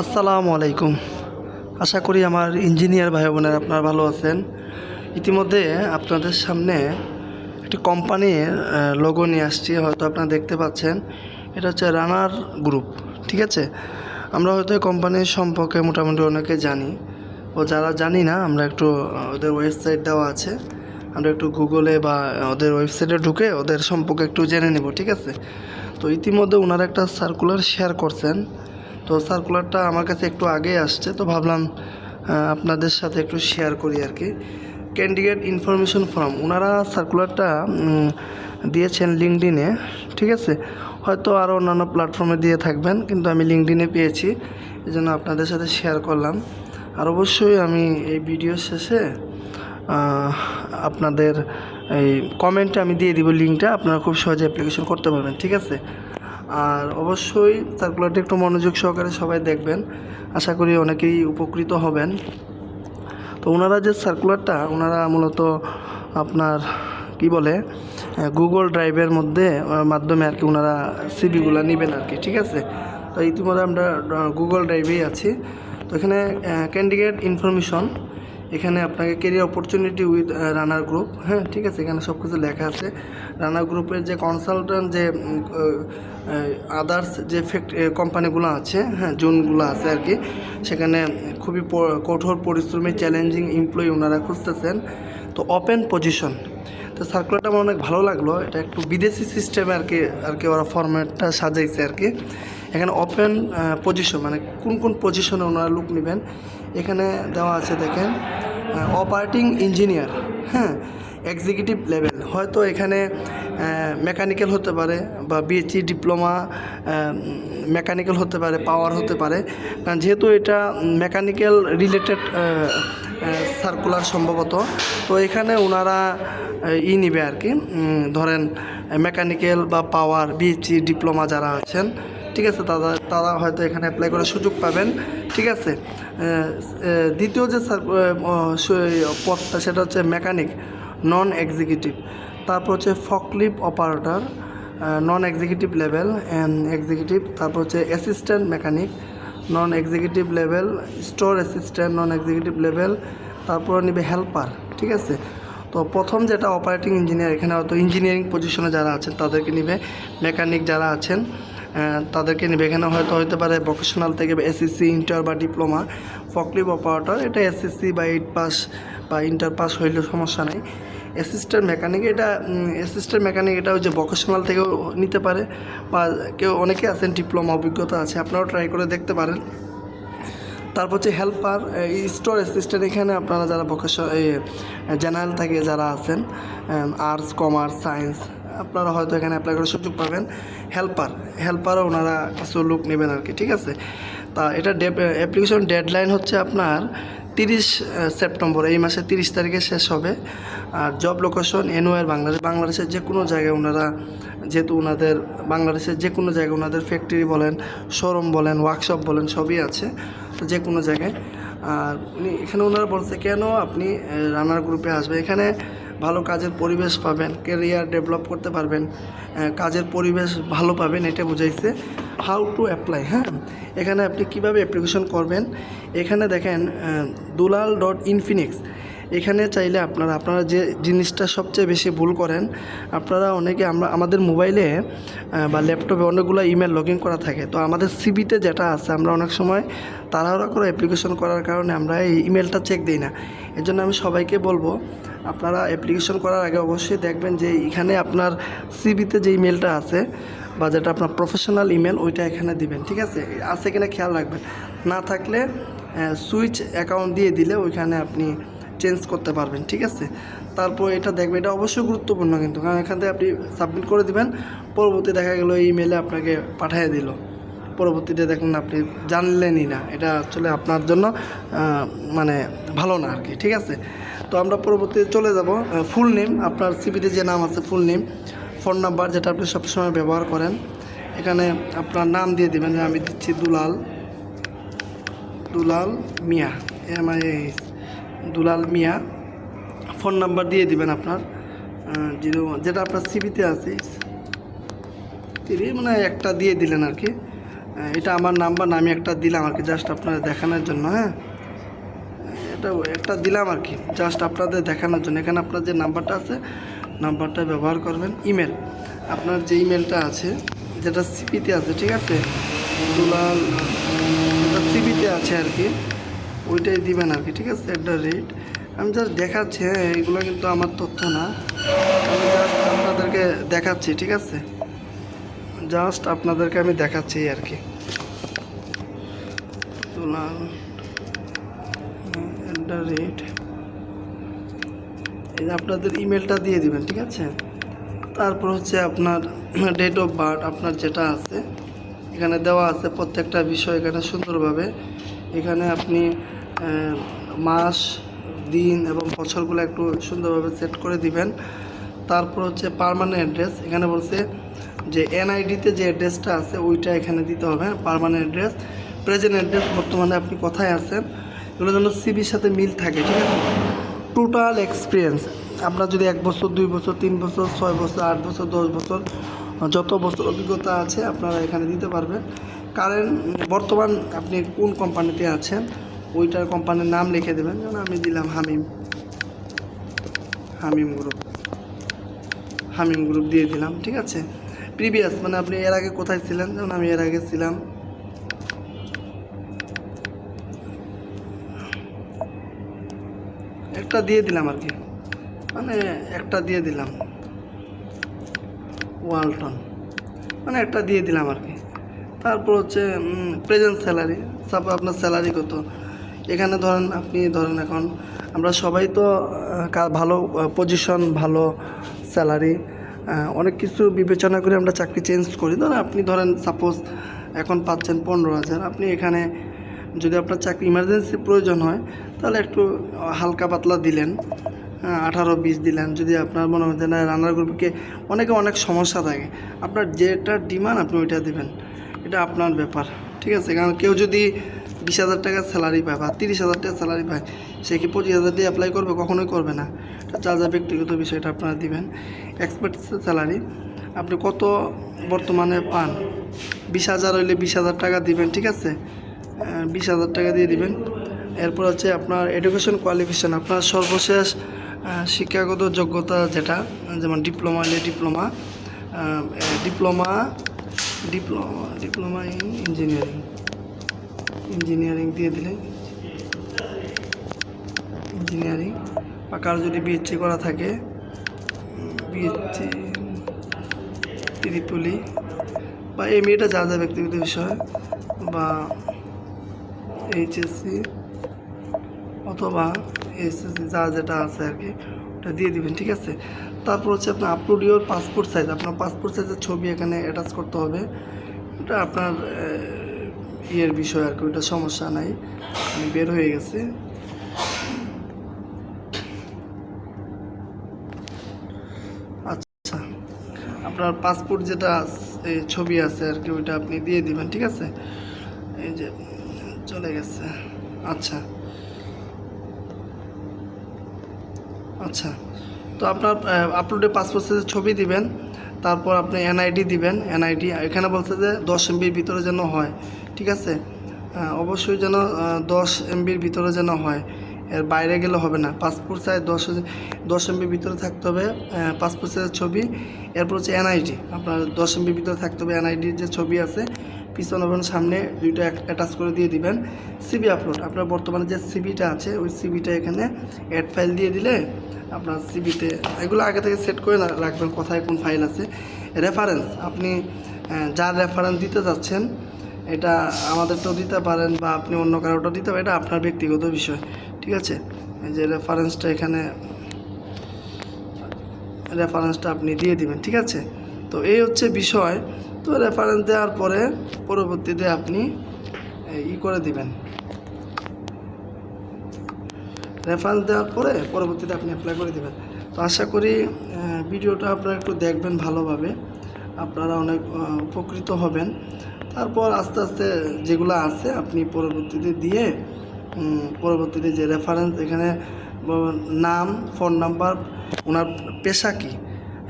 আসসালামু আলাইকুম। আশা করি আমার ইঞ্জিনিয়ার ভাই বোনেরা আপনারা ভালো আছেন। ইতিমধ্যে আপনাদের সামনে একটি কোম্পানির লোগো নিয়ে আসছি, হয়তো আপনারা দেখতে পাচ্ছেন। এটা হচ্ছে রানার গ্রুপ, ঠিক আছে। আমরা হয়তো এই কোম্পানির সম্পর্কে মোটামুটি অনেকে জানি, ও যারা জানি না আমরা একটু ওদের ওয়েবসাইট দেওয়া আছে, আমরা একটু গুগলে বা ওদের ওয়েবসাইটে ঢুকে ওদের সম্পর্কে একটু জেনে নেব, ঠিক আছে। তো ইতিমধ্যে ওনারা একটা সার্কুলার শেয়ার করছেন। তো সার্কুলারটা আমার কাছে একটু আগেই আসছে, তো ভাবলাম আপনাদের সাথে একটু শেয়ার করি আর কি। ক্যান্ডিডেট ইনফরমেশন ফর্ম ওনারা সার্কুলারটা দিয়েছেন লিঙ্কডিনে, ঠিক আছে। হয়তো আরও অন্যান্য প্ল্যাটফর্মে দিয়ে থাকবেন, কিন্তু আমি লিঙ্কডিনে পেয়েছি, এই জন্য আপনাদের সাথে শেয়ার করলাম। আর অবশ্যই আমি এই ভিডিও শেষে আপনাদের এই কমেন্টে আমি দিয়ে দিব লিঙ্কটা, আপনারা খুব সহজে অ্যাপ্লিকেশন করতে পারবেন, ঠিক আছে। আর অবশ্যই সার্কুলারটা একটু মনোযোগ সহকারে সবাই দেখবেন, আশা করি অনেকেই উপকৃত হবেন। তো ওনারা যে সার্কুলারটা ওনারা মূলত আপনার কি বলে গুগল ড্রাইভের মাধ্যমে আর কি ওনারা সিভিগুলো নেবেন আর কি, ঠিক আছে। তো ইতিমধ্যে আমরা গুগল ড্রাইভেই আছি। তো এখানে ক্যান্ডিডেট ইনফরমেশন, এখানে আপনাকে career opportunity with runner group, হ্যাঁ ঠিক আছে, এখানে সব কিছু লেখা আছে। রানার গ্রুপের যে কনসালট্যান্ট যে আদার্স যে কোম্পানিগুলো আছে, হ্যাঁ জোনগুলো আছে আর কি, সেখানে খুবই কঠোর পরিশ্রমী চ্যালেঞ্জিং এমপ্লয়ি ওনারা খুঁজতেছেন। তো ওপেন পজিশন, তো সার্কুলারটা আমার অনেক ভালো লাগলো। এটা একটু বিদেশি সিস্টেমে আর কি ওরা ফরম্যাটটা সাজাইছে আর কি। এখানে ওপেন পজিশন মানে কোন কোন পজিশনে ওনারা লুক নেবেন এখানে দেওয়া আছে, দেখেন। অপারেটিং ইঞ্জিনিয়ার, হ্যাঁ এক্সিকিউটিভ লেভেল, হয়তো এখানে মেকানিক্যাল হতে পারে বা বিএসসি ডিপ্লোমা মেকানিক্যাল হতে পারে, পাওয়ার হতে পারে, কারণ যেহেতু এটা মেকানিক্যাল রিলেটেড সার্কুলার সম্ভবত। তো এখানে ওনারা নেবে আর কি, ধরেন মেকানিক্যাল বা পাওয়ার বিএসসি ডিপ্লোমা যারা আছেন, ঠিক আছে, তারা হয়তো এখানে অ্যাপ্লাই করার সুযোগ পাবেন, ঠিক আছে। দ্বিতীয় যে পদটা সেটা হচ্ছে মেকানিক নন এক্সিকিউটিভ, তারপর হচ্ছে ফকলিফট অপারেটর নন এক্সিকিউটিভ লেভেল এক্সিকিউটিভ, তারপর হচ্ছে অ্যাসিস্ট্যান্ট মেকানিক নন এক্সিকিউটিভ লেভেল, স্টোর অ্যাসিস্ট্যান্ট নন এক্সিকিউটিভ লেভেল, তারপর নেবে হেল্পার, ঠিক আছে। তো প্রথম যেটা অপারেটিং ইঞ্জিনিয়ার, এখানে হয়তো ইঞ্জিনিয়ারিং পজিশনে যারা আছেন তাদেরকে নেবে, মেকানিক যারা আছেন তাদেরকে নেবে। এখানে হয়তো হতে পারে ভোকেশনাল থেকে এসএসসি, ইন্টার বা ডিপ্লোমা। ফকলিফট অপারেটর এটা এসএসসি বা 8 পাস বা ইন্টার পাস হইলেও সমস্যা নেই। অ্যাসিস্ট্যান্ট মেকানিক এটা ওই যে ভোকেশনাল থেকেও নিতে পারে, বা কেউ অনেকে আছেন ডিপ্লোমা অভিজ্ঞতা আছে, আপনারাও ট্রাই করে দেখতে পারেন। তারপর হচ্ছে হেল্পার স্টোর অ্যাসিস্ট্যান্ট, এখানে আপনারা যারা জেনারেল থেকে যারা আছেন আর্টস কমার্স সায়েন্স, আপনারা হয়তো এখানে অ্যাপ্লাই করার সুযোগ পাবেন। হেল্পারও ওনারা কিছু লোক নেবেন আর কি, ঠিক আছে। তা এটা অ্যাপ্লিকেশন ডেডলাইন হচ্ছে আপনার 30 সেপ্টেম্বর, এই মাসের 30 তারিখে শেষ হবে। আর জব লোকেশন এনওয়ার বাংলাদেশের যে কোনো জায়গায় ওনারা, যেহেতু ওনাদের বাংলাদেশের যে কোনো জায়গায় ওনাদের ফ্যাক্টরি বলেন, শোরুম বলেন, ওয়ার্কশপ বলেন, সবই আছে, তো যে কোনো জায়গায়। আর এখানে ওনারা বলছে কেন আপনি রানার গ্রুপে আসবে, এখানে ভালো কাজের পরিবেশ পাবেন, ক্যারিয়ার ডেভেলপ করতে পারবেন, কাজের পরিবেশ ভালো পাবেন, এটা বুঝাইছে। হাউ টু অ্যাপ্লাই, হ্যাঁ এখানে আপনি কিভাবে অ্যাপ্লিকেশন করবেন, এখানে দেখেন dulal.infinix, এখানে চাইলে আপনারা যে জিনিসটা সবচেয়ে বেশি ভুল করেন, আপনারা অনেকে আমাদের মোবাইলে বা ল্যাপটপে অনেকগুলো ইমেল লগ ইন করা থাকে। তো আমাদের সিভিতে যেটা আছে, আমরা অনেক সময় তাড়াহুড়া করে অ্যাপ্লিকেশন করার কারণে আমরা এই ইমেলটা চেক দিই না। এর জন্য আমি সবাইকে বলবো, আপনারা অ্যাপ্লিকেশন করার আগে অবশ্যই দেখবেন যে এখানে আপনার সিভিতে যে ইমেলটা আছে বা যেটা আপনার প্রফেশনাল ইমেল, ওইটা এখানে দিবেন, ঠিক আছে কিনা খেয়াল রাখবেন। না থাকলে সুইচ অ্যাকাউন্ট দিয়ে দিলে ওইখানে আপনি চেঞ্জ করতে পারবেন, ঠিক আছে। তারপর এটা দেখবেন, এটা অবশ্যই গুরুত্বপূর্ণ কিন্তু, কারণ এখান থেকে আপনি সাবমিট করে দিবেন, পরবর্তী দেখা গেলো এই ইমেলে আপনাকে পাঠিয়ে দিল, পরবর্তীতে দেখুন আপনি জানলেনই না, এটা আসলে আপনার জন্য মানে ভালো না আর কি, ঠিক আছে। তো আমরা পরবর্তীতে চলে যাব। ফুল নেম, আপনার সিভিতে যে নাম আছে ফুল নেম, ফোন নাম্বার যেটা আপনি সবসময় ব্যবহার করেন, এখানে আপনার নাম দিয়ে দেবেন, যে আমি দিচ্ছি দুলাল মিয়া, দুলাল মিয়া। ফোন নাম্বার দিয়ে দিবেন আপনার 01, যেটা আপনার সিভিতে আছে 3, মানে একটা দিয়ে দিলেন আর কি, এটা আমার নাম্বার না, আমি একটা দিলাম আর কি জাস্ট আপনাদের দেখানোর জন্য। হ্যাঁ, এটা একটা দিলাম আর কি জাস্ট আপনাদের দেখানোর জন্য। এখানে আপনার যে নাম্বারটা আছে নাম্বারটা ব্যবহার করবেন। ইমেল, আপনার যে ইমেলটা আছে যেটা সিপিতে আছে, ঠিক আছে, দুলাল যেটা সিপিতে আছে আর কি, ওইটাই দিবেন আর কি, ঠিক আছে। @ আমি জাস্ট দেখাচ্ছি, হ্যাঁ এগুলো কিন্তু আমার তথ্য না, আমি জাস্ট আপনাদেরকে দেখাচ্ছি, ঠিক আছে, জাস্ট আপনাদেরকে আমি দেখাচ্ছি আর কি। দুলাল @ এই যে আপনাদের ইমেলটা দিয়ে দিবেন, ঠিক আছে। তারপর হচ্ছে আপনার ডেট অফ বার্থ, আপনার যেটা আছে এখানে দেওয়া আছে প্রত্যেকটা বিষয় এখানে সুন্দরভাবে। এখানে আপনি মাস, দিন এবং বছরগুলো একটু সুন্দরভাবে সেট করে দিবেন। তারপর হচ্ছে পার্মানেন্ট অ্যাড্রেস, এখানে বলছে যে এনআইডিতে যে অ্যাড্রেসটা আছে ওইটা এখানে দিতে হবে। পার্মানেন্ট অ্যাড্রেস, প্রেজেন্ট অ্যাড্রেস, বর্তমানে আপনি কোথায় আছেন, এগুলো যেন সিভির সাথে মিল থাকে, ঠিক আছে। টোটাল এক্সপিরিয়েন্স, আপনার যদি 1 বছর, 2 বছর, 3 বছর, 6 বছর, 8 বছর, 10 বছর, যত বছর অভিজ্ঞতা আছে আপনারা এখানে দিতে পারবেন। কারণ বর্তমান আপনি কোন কোম্পানিতে আছেন ওইটার কোম্পানির নাম লিখে দেবেন। যেমন আমি দিলাম হামিম গ্রুপ দিয়ে দিলাম, ঠিক আছে। প্রিভিয়াস মানে আপনি এর আগে কোথায় ছিলেন, যেমন আমি এর আগে ছিলাম একটা দিয়ে দিলাম আর কি, মানে একটা দিয়ে দিলাম ওয়ালটন, মানে একটা দিয়ে দিলাম আর কি। তারপর হচ্ছে প্রেজেন্ট স্যালারি, সাপোজ আপনার স্যালারি কত, এখানে আপনি ধরেন এখন আমরা সবাই তো ভালো পজিশন, ভালো স্যালারি, অনেক কিছু বিবেচনা করে আমরা চাকরি চেঞ্জ করি। আপনি সাপোজ এখন পাচ্ছেন 15,000, আপনি এখানে যদি আপনার চাকরি ইমার্জেন্সি প্রয়োজন হয় তাহলে একটু হালকা পাতলা দিলেন, 18-20 দিলেন। যদি আপনার মনে হয় যে না রান্নার গ্রুপকে অনেক সমস্যা থাকে, আপনার যেটা ডিমান্ড আপনি ওইটা দেবেন, এটা আপনার ব্যাপার, ঠিক আছে। কারণ কেউ যদি 20,000 টাকা স্যালারি পায় বা 30,000 টাকা স্যালারি পায়, সে কি 25,000 দিয়ে অ্যাপ্লাই করবে? কখনোই করবে না। এটা যা ব্যক্তিগত বিষয়টা আপনারা দিবেন। এক্সপেক্ট স্যালারি আপনি কত বর্তমানে পান, 20,000 হইলে 20,000 টাকা দিবেন, ঠিক আছে, 20,000 টাকা দিয়ে দিবেন। এরপর হচ্ছে আপনার এডুকেশন কোয়ালিফিকেশান, আপনার সর্বশেষ শিক্ষাগত যোগ্যতা যেটা, যেমন ডিপ্লোমা হলে ডিপ্লোমা ইন ইঞ্জিনিয়ারিং দিয়ে দিলেন, ইঞ্জিনিয়ারিং, বা কারো যদি বিএসসি করা থাকে বিএসসি, ত্রিপলি বা এমএটা যা ব্যক্তিগত বিষয়, বা এইচএসসি অথবা এসএসসি যেটা আছে আর কি, ওটা দিয়ে দিবেন, ঠিক আছে। তারপর হচ্ছে আপনার আপলোড ইওর পাসপোর্ট সাইজ, আপনার পাসপোর্ট সাইজের ছবি এখানে অ্যাটাচ করতে হবে। এটা আপনার ইয়ের বিষয় আর কি, ওইটা সমস্যা নাই, আমি বের হয়ে গেছে। আচ্ছা, আপনার পাসপোর্ট যেটা ছবি আছে আর কি, ওইটা আপনি দিয়ে দিবেন, ঠিক আছে। এই যে চলে গেছে। আচ্ছা, তো আপনার আপলোডে পাসপোর্ট সাইজের ছবি দিবেন। তারপর আপনি এনআইডি দিবেন। এনআইডি এখানে বলছে যে 10 MBর ভিতরে যেন হয়, ঠিক আছে। অবশ্যই যেন 10 MBর ভিতরে যেন হয়, এর বাইরে গেলে হবে না। পাসপোর্ট সাইজ 10 MBর ভিতরে থাকতে হবে পাসপোর্ট সাইজের ছবি। এরপর হচ্ছে এনআইডি, আপনার 10 MBর ভিতরে থাকতে হবে। এনআইডির যে ছবি আছে পিছনে এবং সামনে দুইটা অ্যাটাচ করে দিয়ে দিবেন। সিবি আপলোড, আপনার বর্তমানে যে সিবিটা আছে ওই সিবিটা এখানে অ্যাড ফাইল দিয়ে দিলে আপনার সিবিতে এগুলো আগে থেকে সেট করে রাখবেন কোথায় কোন ফাইল আছে। রেফারেন্স, আপনি যার রেফারেন্স দিতে যাচ্ছেন এটা আমাদেরটাও দিতে পারেন বা আপনি অন্য কারোটাও দিতে পারেন, এটা আপনার ব্যক্তিগত বিষয়, ঠিক আছে। এই যে রেফারেন্সটা এখানে রেফারেন্সটা আপনি দিয়ে দিবেন, ঠিক আছে। তো এই হচ্ছে বিষয়। তো রেফারেন্স দেওয়ার পরে পরবর্তীতে আপনি করে দিবেন, রেফারেন্স দেওয়ার পরে পরবর্তীতে আপনি অ্যাপ্লাই করে দেবেন। তো আশা করি ভিডিওটা আপনারা একটু দেখবেন ভালোভাবে, আপনারা অনেক উপকৃত হবেন। তারপর আস্তে আস্তে যেগুলো আছে আপনি পরবর্তীতে দিয়ে পরবর্তীতে যে রেফারেন্স এখানে নাম, ফোন নাম্বার, ওনার পেশা কী,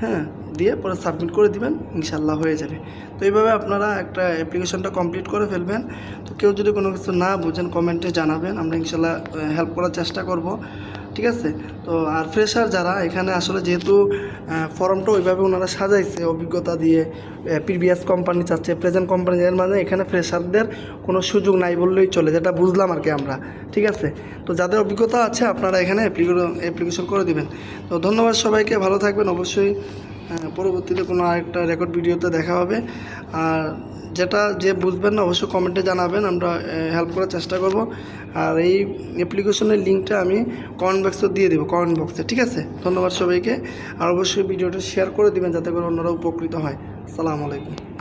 হ্যাঁ, দিয়ে পরে সাবমিট করে দিবেন, ইনশাল্লাহ হয়ে যাবে। তো এইভাবে আপনারা একটা অ্যাপ্লিকেশনটা কমপ্লিট করে ফেলবেন। তো কেউ যদি কোনো কিছু না বুঝেন কমেন্টে জানাবেন, আমরা ইনশাল্লাহ হেল্প করার চেষ্টা করব, ঠিক আছে। তো আর ফ্রেশার যারা এখানে আসলে যেহেতু ফর্মটা ওইভাবে ওনারা সাজাইছে অভিজ্ঞতা দিয়ে, প্রিভিয়াস কোম্পানি চাচ্ছে, প্রেজেন্ট কোম্পানি, এর মানে এখানে ফ্রেশারদের কোনো সুযোগ নাই বললেই চলে, যেটা বুঝলাম আর কি আমরা, ঠিক আছে। তো যাদের অভিজ্ঞতা আছে আপনারা এখানে অ্যাপ্লিকেশন করে দিবেন। তো ধন্যবাদ সবাইকে, ভালো থাকবেন। অবশ্যই পরবর্তীতে কোনো আরেকটা রেকর্ড ভিডিওতে দেখা হবে। আর যে বুঝবেন না অবশ্যই কমেন্টে জানাবেন, আমরা হেল্প করার চেষ্টা করব। আর এই অ্যাপ্লিকেশনের লিঙ্কটা আমি কমেন্ট বক্সে দিয়ে দেবো, কমেন্ট বক্সে, ঠিক আছে। ধন্যবাদ সবাইকে। আর অবশ্যই ভিডিওটা শেয়ার করে দিবেন যাতে করে অন্যরা উপকৃত হয়। আসসালামু আলাইকুম।